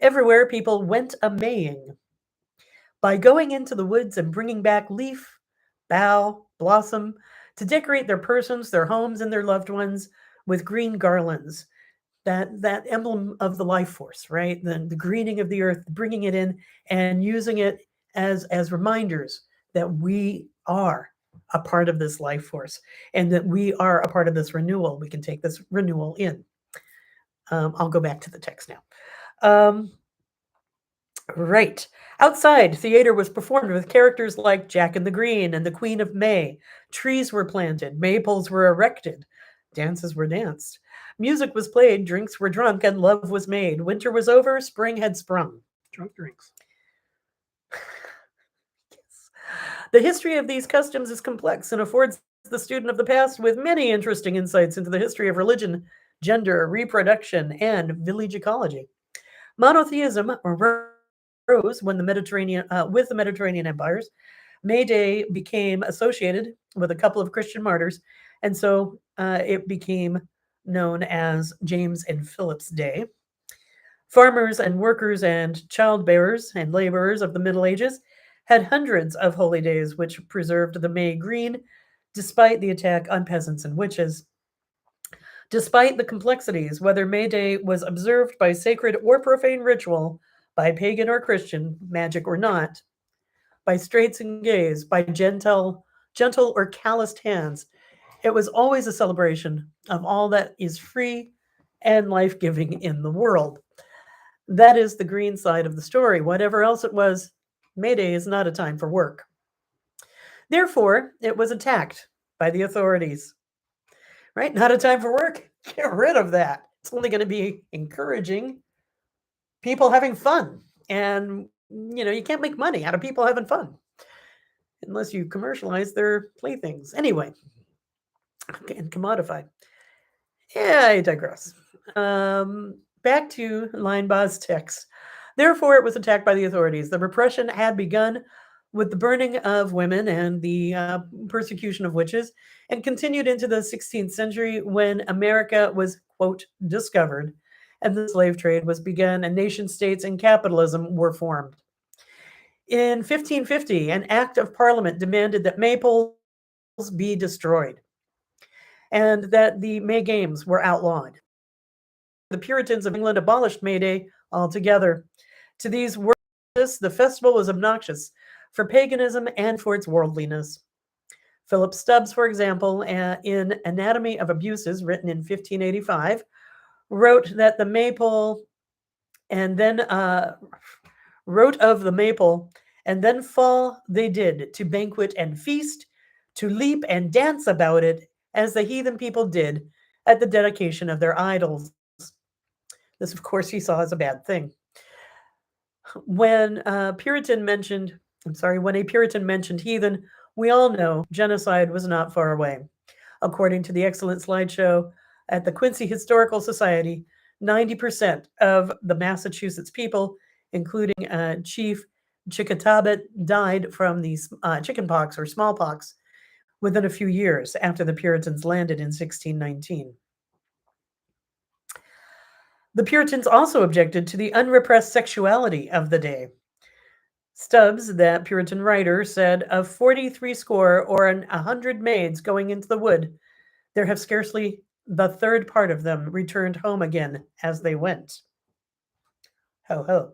Everywhere, people went a-maying. By going into the woods and bringing back leaf, bough, blossom, to decorate their persons, their homes, and their loved ones with green garlands. That emblem of the life force, right? The greening of the earth, bringing it in and using it as reminders that we are a part of this life force and that we are a part of this renewal. We can take this renewal in. I'll go back to the text now. Right. Outside, theater was performed with characters like Jack and the Green and the Queen of May. Trees were planted, maypoles were erected, dances were danced. Music was played, drinks were drunk, and love was made. Winter was over, spring had sprung. Drunk drinks. Yes. The history of these customs is complex and affords the student of the past with many interesting insights into the history of religion, gender, reproduction, and village ecology. Monotheism rose when the Mediterranean, with the Mediterranean empires. May Day became associated with a couple of Christian martyrs, and so it became known as James and Philip's Day. Farmers and workers and childbearers and laborers of the Middle Ages had hundreds of holy days which preserved the May green despite the attack on peasants and witches. Despite the complexities, whether May Day was observed by sacred or profane ritual, by pagan or Christian, magic or not, by straights and gays, by gentle or calloused hands, it was always a celebration of all that is free and life-giving in the world. That is the green side of the story. Whatever else it was, May Day is not a time for work. Therefore, it was attacked by the authorities. Right? Not a time for work. Get rid of that. It's only going to be encouraging people having fun. And, you can't make money out of people having fun unless you commercialize their playthings. Anyway, and commodify. Yeah, I digress. Back to Linebaug's text. Therefore, it was attacked by the authorities. The repression had begun with the burning of women and the persecution of witches, and continued into the 16th century when America was, quote, discovered, and the slave trade was begun, and nation states and capitalism were formed. In 1550, an act of parliament demanded that maypoles be destroyed and that the May Games were outlawed. The Puritans of England abolished May Day altogether. To these words, the festival was obnoxious for paganism and for its worldliness. Philip Stubbs, for example, in Anatomy of Abuses, written in 1585, wrote that the maypole and then wrote of the maypole, and then fall they did to banquet and feast, to leap and dance about it, as the heathen people did at the dedication of their idols. This, of course, he saw as a bad thing. When a Puritan mentioned heathen, we all know genocide was not far away. According to the excellent slideshow at the Quincy Historical Society, 90% of the Massachusetts people, including Chief Chickatabbit, died from the chickenpox or smallpox within a few years after the Puritans landed in 1619. The Puritans also objected to the unrepressed sexuality of the day. Stubbs, that Puritan writer, said, of 43 score or 100 maids going into the wood, there have scarcely the third part of them returned home again as they went. Ho ho.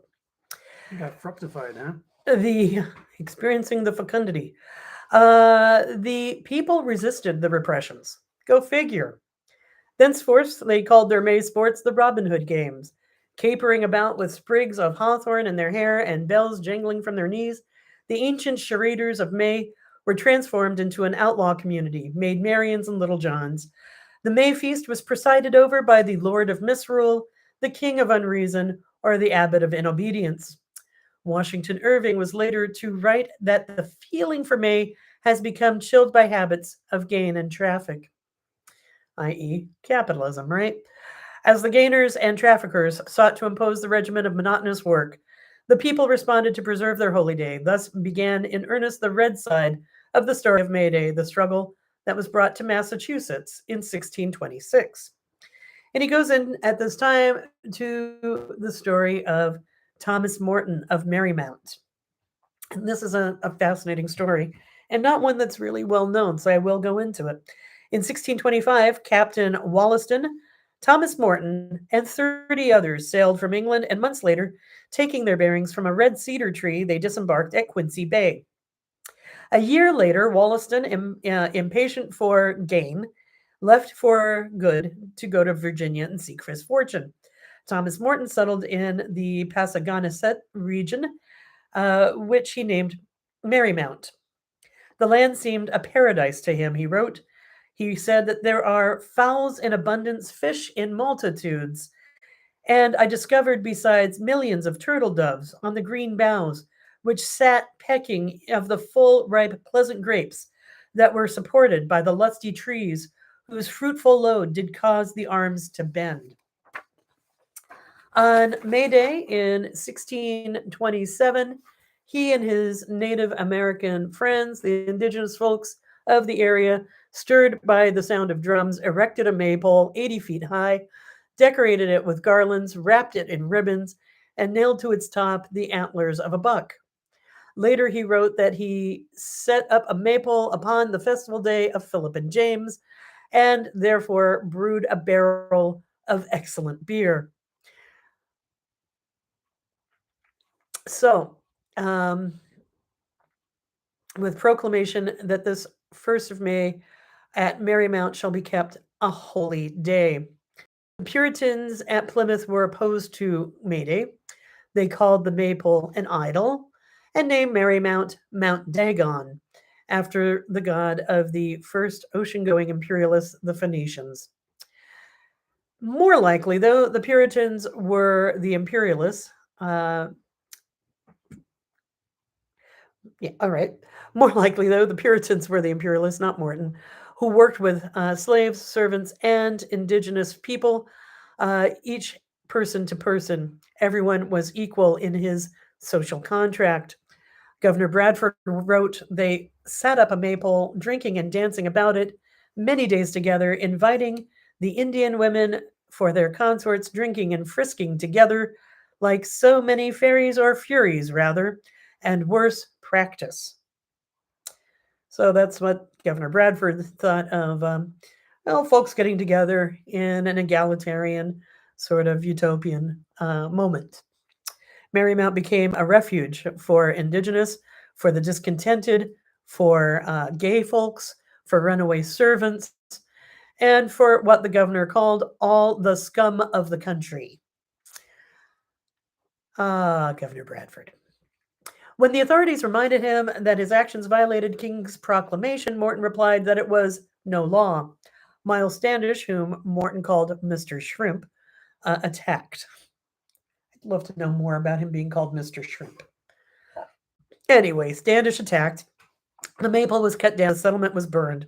You got fructified, huh? The experiencing the fecundity. The people resisted the repressions. Go figure. Thenceforth, they called their May sports the Robin Hood games, capering about with sprigs of hawthorn in their hair and bells jangling from their knees. The ancient charaders of May were transformed into an outlaw community, Maid Marians and Little Johns. The May feast was presided over by the Lord of Misrule, the King of Unreason, or the Abbot of Inobedience. Washington Irving was later to write that the feeling for May has become chilled by habits of gain and traffic, i.e., capitalism, right? As the gainers and traffickers sought to impose the regimen of monotonous work, the people responded to preserve their holy day. Thus began in earnest the red side of the story of May Day, the struggle that was brought to Massachusetts in 1626. And he goes in at this time to the story of Thomas Morton of Marymount. And this is a fascinating story and not one that's really well known, so I will go into it. In 1625, Captain Wollaston, Thomas Morton, and 30 others sailed from England, and months later, taking their bearings from a red cedar tree, they disembarked at Quincy Bay. A year later, Wollaston, impatient for gain, left for good to go to Virginia and seek his fortune. Thomas Morton settled in the Passagonaset region, which he named Marymount. The land seemed a paradise to him, he wrote. He said that there are fowls in abundance, fish in multitudes, and I discovered besides millions of turtle doves on the green boughs, which sat pecking of the full, ripe, pleasant grapes that were supported by the lusty trees, whose fruitful load did cause the arms to bend. On May Day in 1627, he and his Native American friends, the indigenous folks of the area, stirred by the sound of drums, erected a maypole 80 feet high, decorated it with garlands, wrapped it in ribbons, and nailed to its top the antlers of a buck. Later, he wrote that he set up a maypole upon the festival day of Philip and James, and therefore brewed a barrel of excellent beer. So, with proclamation that this 1st of May at Marymount shall be kept a holy day. The Puritans at Plymouth were opposed to May Day. They called the maypole an idol and named Marymount Mount Dagon, after the god of the first ocean-going imperialists, the Phoenicians. More likely, though, the Puritans were the imperialists. All right. More likely, though, the Puritans were the imperialists, not Morton, who worked with slaves, servants, and indigenous people, each person to person. Everyone was equal in his social contract. Governor Bradford wrote, they sat up a maypole, drinking and dancing about it many days together, inviting the Indian women for their consorts, drinking and frisking together like so many fairies or furies, rather, and worse practice. So that's what Governor Bradford thought of, folks getting together in an egalitarian sort of utopian moment. Marymount became a refuge for indigenous, for the discontented, for gay folks, for runaway servants, and for what the governor called all the scum of the country. Governor Bradford. When the authorities reminded him that his actions violated King's proclamation, Morton replied that it was no law. Miles Standish, whom Morton called Mr. Shrimp, attacked. I'd love to know more about him being called Mr. Shrimp. Anyway, Standish attacked. The maypole was cut down. The settlement was burned.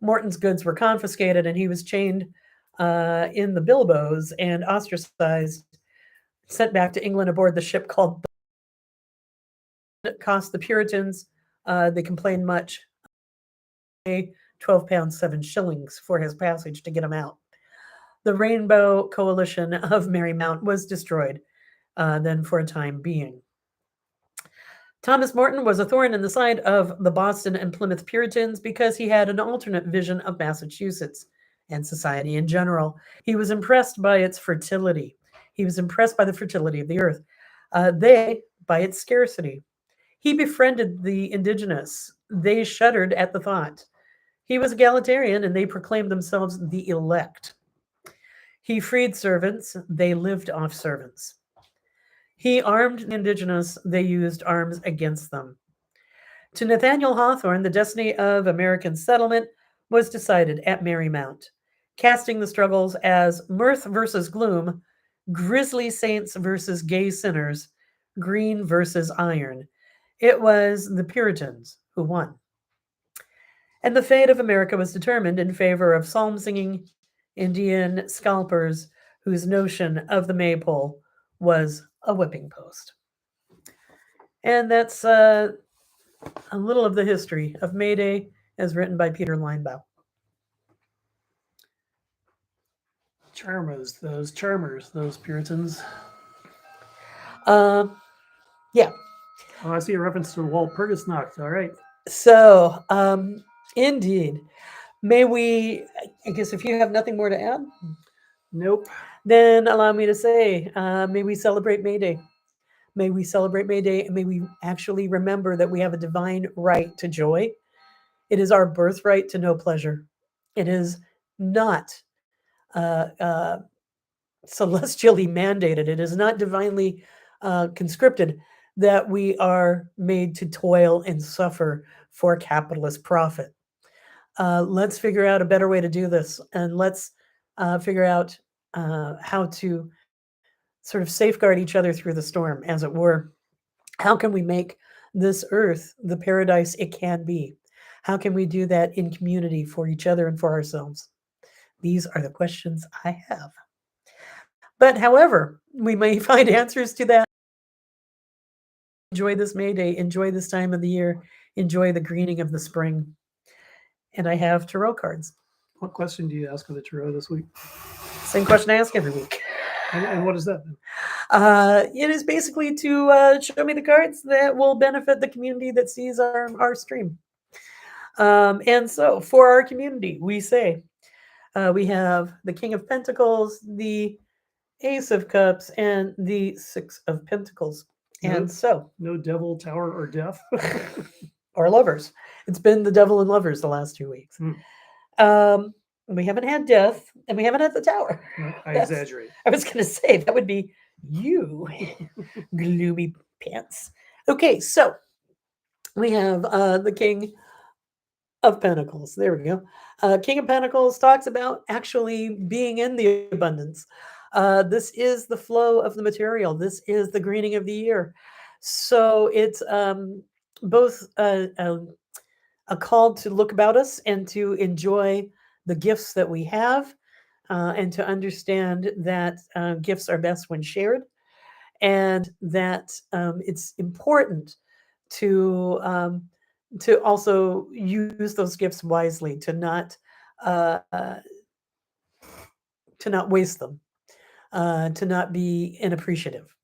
Morton's goods were confiscated, and he was chained in the bilboes and ostracized, sent back to England aboard the ship called. It cost the Puritans, they complained much, £12 7 shillings for his passage to get him out. The Rainbow Coalition of Marymount was destroyed then for a time being. Thomas Morton was a thorn in the side of the Boston and Plymouth Puritans because he had an alternate vision of Massachusetts and society in general. He was impressed by its fertility. He was impressed by the fertility of the earth. They, by its scarcity. He befriended the indigenous. They shuddered at the thought. He was egalitarian, and they proclaimed themselves the elect. He freed servants. They lived off servants. He armed the indigenous. They used arms against them. To Nathaniel Hawthorne, the destiny of American settlement was decided at Marymount, casting the struggles as mirth versus gloom, grisly saints versus gay sinners, green versus iron. It was the Puritans who won. And the fate of America was determined in favor of psalm-singing Indian scalpers whose notion of the maypole was a whipping post. And that's a little of the history of May Day as written by Peter Linebaugh. Charmers, those Puritans. Yeah. Oh, I see a reference to Walpurgisnacht. All right. So, indeed. May we, I guess if you have nothing more to add? Nope. Then allow me to say, may we celebrate May Day. May we celebrate May Day, and may we actually remember that we have a divine right to joy. It is our birthright to know pleasure. It is not celestially mandated. It is not divinely conscripted that we are made to toil and suffer for capitalist profit. Let's figure out a better way to do this, and let's figure out how to sort of safeguard each other through the storm, as it were. How can we make this earth the paradise it can be? How can we do that in community for each other and for ourselves? These are the questions I have. But however, we may find answers to that. Enjoy this May Day. Enjoy this time of the year. Enjoy the greening of the spring. And I have tarot cards. What question do you ask of the tarot this week? Same question I ask every week. And what is that? It is basically to show me the cards that will benefit the community that sees our stream. And so for our community, we say, we have the King of Pentacles, the Ace of Cups, and the Six of Pentacles. And Nope. so, No devil, tower, or death. or lovers. It's been the devil and lovers the last 2 weeks. We haven't had death, and we haven't had the tower. No, I That's- exaggerate. I was going to say that would be you, gloomy pants. Okay, so we have the King of Pentacles. There we go. King of Pentacles talks about actually being in the abundance. This is the flow of the material. This is the greening of the year. So it's both a call to look about us and to enjoy the gifts that we have, and to understand that gifts are best when shared, and that it's important to also use those gifts wisely, to not waste them, to not be inappreciative,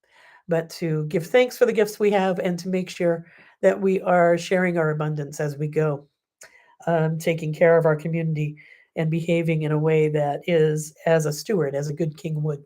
but to give thanks for the gifts we have and to make sure that we are sharing our abundance as we go, taking care of our community and behaving in a way that is as a steward, as a good king would.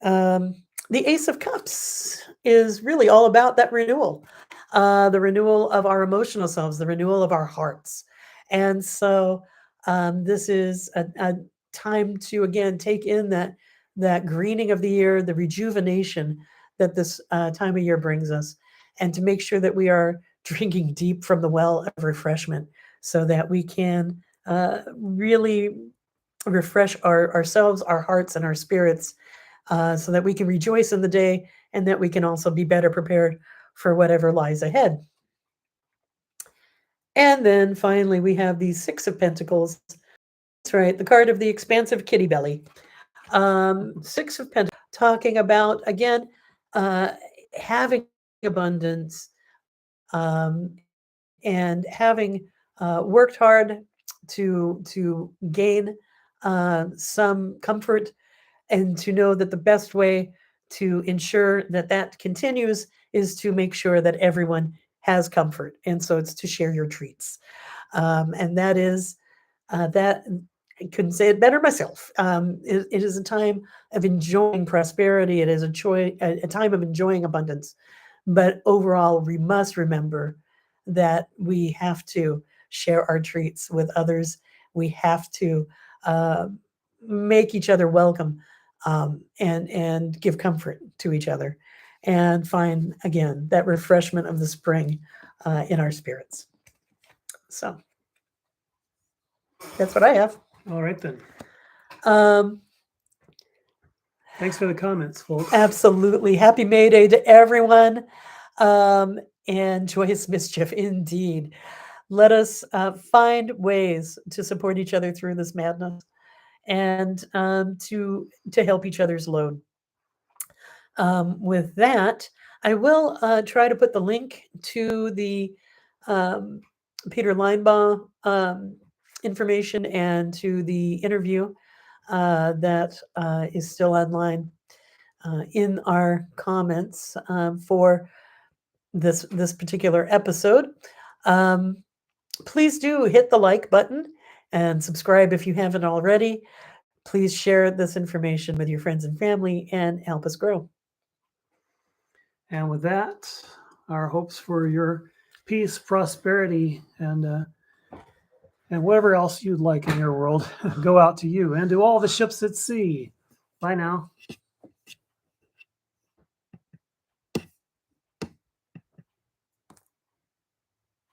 The Ace of Cups is really all about that renewal, the renewal of our emotional selves, the renewal of our hearts. And so this is a time to, again, take in that greening of the year, the rejuvenation that this time of year brings us, and to make sure that we are drinking deep from the well of refreshment so that we can really refresh ourselves, our hearts, and our spirits, so that we can rejoice in the day and that we can also be better prepared for whatever lies ahead. And then finally, we have the Six of Pentacles. That's right, the card of the expansive kitty belly. Six of Pentacles, talking about, again, having abundance, and having worked hard to gain some comfort, and to know that the best way to ensure that that continues is to make sure that everyone has comfort. And so it's to share your treats. And that is that. I couldn't say it better myself. It is a time of enjoying prosperity. It is a time of enjoying abundance. But overall, we must remember that we have to share our treats with others. We have to make each other welcome, and give comfort to each other, and find, again, that refreshment of the spring in our spirits. So that's what I have. All right, then. Um, Thanks for the comments, folks. Absolutely. Happy May Day to everyone. And joyous mischief indeed. Let us find ways to support each other through this madness, and to help each other's load. With that, I will try to put the link to the Peter Linebaugh information and to the interview that is still online in our comments for this particular episode. Please do hit the like button and subscribe if you haven't already. Please share this information with your friends and family and help us grow. And with that, our hopes for your peace, prosperity, and whatever else you'd like in your world go out to you and to all the ships at sea. Bye now.